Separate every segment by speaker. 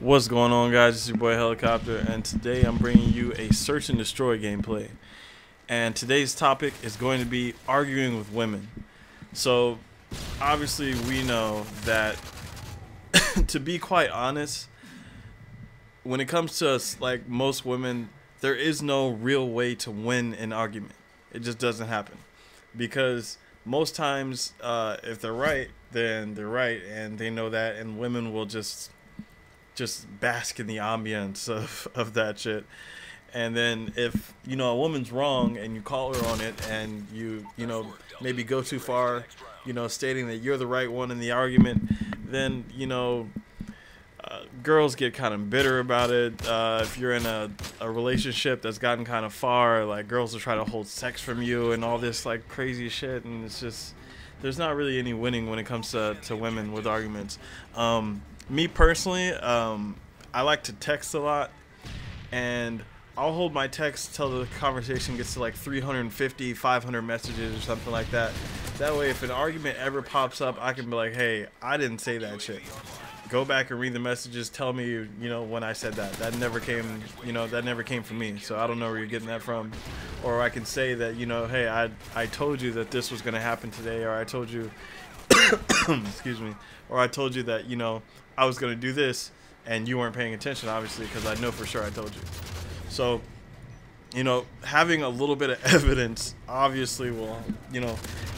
Speaker 1: What's going on, guys? It's your boy Helicopter, and today I'm bringing you a search and destroy gameplay. And today's topic is going to be arguing with women. So obviously we know that to be quite honest, when it comes to us, like most women, there is no real way to win an argument. It just doesn't happen, because most times if they're right, then they're right, and they know that, and women will just bask in the ambience of that shit. And then if a woman's wrong and you call her on it, and you maybe go too far, stating that you're the right one in the argument, then girls get kind of bitter about it. If you're in a relationship that's gotten kind of far, like, girls will try to hold sex from you and all this like crazy shit, and it's just, there's not really any winning when it comes to women with arguments. Me personally, I like to text a lot, and I'll hold my text till the conversation gets to like 350, 500 messages or something like that. That way, if an argument ever pops up, I can be like, hey, I didn't say that shit. Go back and read the messages. Tell me, when I said that. That never came, that never came from me. So I don't know where you're getting that from. Or I can say that, hey, I told you that this was going to happen today, or I told you, excuse me, or I told you that, I was going to do this, and you weren't paying attention, obviously, because I know for sure I told you. So, having a little bit of evidence obviously will,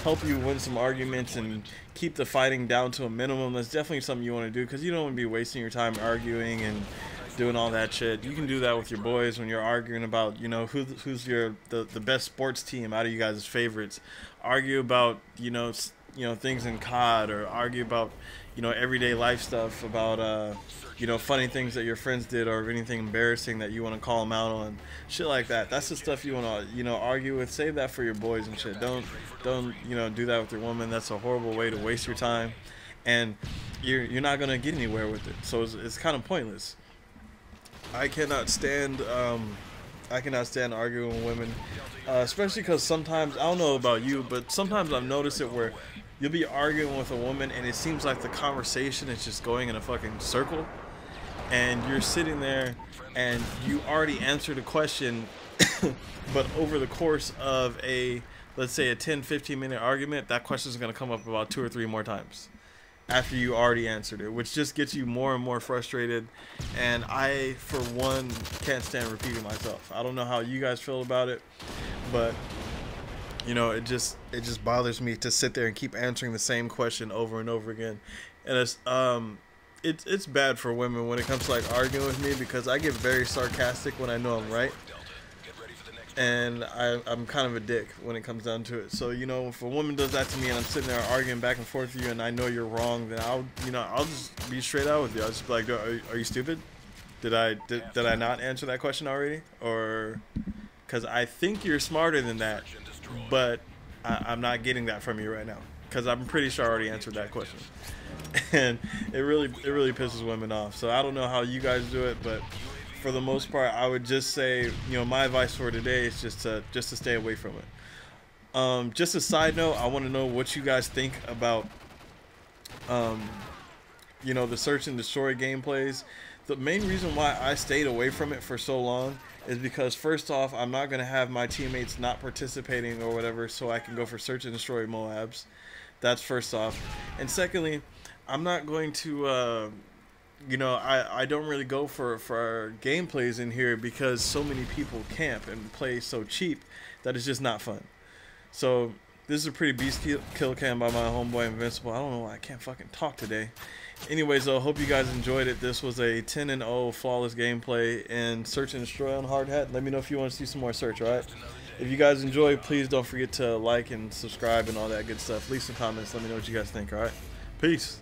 Speaker 1: help you win some arguments and keep the fighting down to a minimum. That's definitely something you want to do, because you don't want to be wasting your time arguing and doing all that shit. You can do that with your boys when you're arguing about, who's the best sports team out of you guys' favorites. Argue about, things in COD, or argue about, everyday life stuff, about, funny things that your friends did, or anything embarrassing that you want to call them out on. Shit like that. That's the stuff you want to, argue with. Save that for your boys and shit. Don't, do that with your woman. That's a horrible way to waste your time, and you're not going to get anywhere with it. So it's kind of pointless. I cannot stand arguing with women, especially because sometimes, I don't know about you, but sometimes I've noticed it where you'll be arguing with a woman and it seems like the conversation is just going in a fucking circle, and you're sitting there and you already answered a question but over the course of let's say a 10-15 minute argument, that question is going to come up about 2 or 3 more times after you already answered it, which just gets you more and more frustrated. And I, for one, can't stand repeating myself. I don't know how you guys feel about it, but it just bothers me to sit there and keep answering the same question over and over again. And it's bad for women when it comes to like arguing with me, because I get very sarcastic when I know I'm right, and I'm kind of a dick when it comes down to it. So if a woman does that to me and I'm sitting there arguing back and forth with you and I know you're wrong, then I'll just be straight out with you. I'll just be like, are you stupid? Did I not answer that question already? Or because I think you're smarter than that, but I'm not getting that from you right now, because I'm pretty sure I already answered that question. And it really pisses women off. So I don't know how you guys do it, but for the most part, I would just say, my advice for today is just to stay away from it. Just a side note, I want to know what you guys think about the search and destroy gameplays. The main reason why I stayed away from it for so long is because, first off, I'm not going to have my teammates not participating or whatever, so I can go for search and destroy Moabs. That's first off. And secondly, I'm not going to, I don't really go for gameplays in here, because so many people camp and play so cheap that it's just not fun. So this is a pretty beast kill cam by my homeboy Invincible. I don't know why I can't fucking talk today. Anyways, I hope you guys enjoyed it. This was a 10-0 flawless gameplay in search and destroy on hard hat. Let me know if you want to see some more search, alright? If you guys enjoy, please don't forget to like and subscribe and all that good stuff. Leave some comments. Let me know what you guys think, alright? Peace.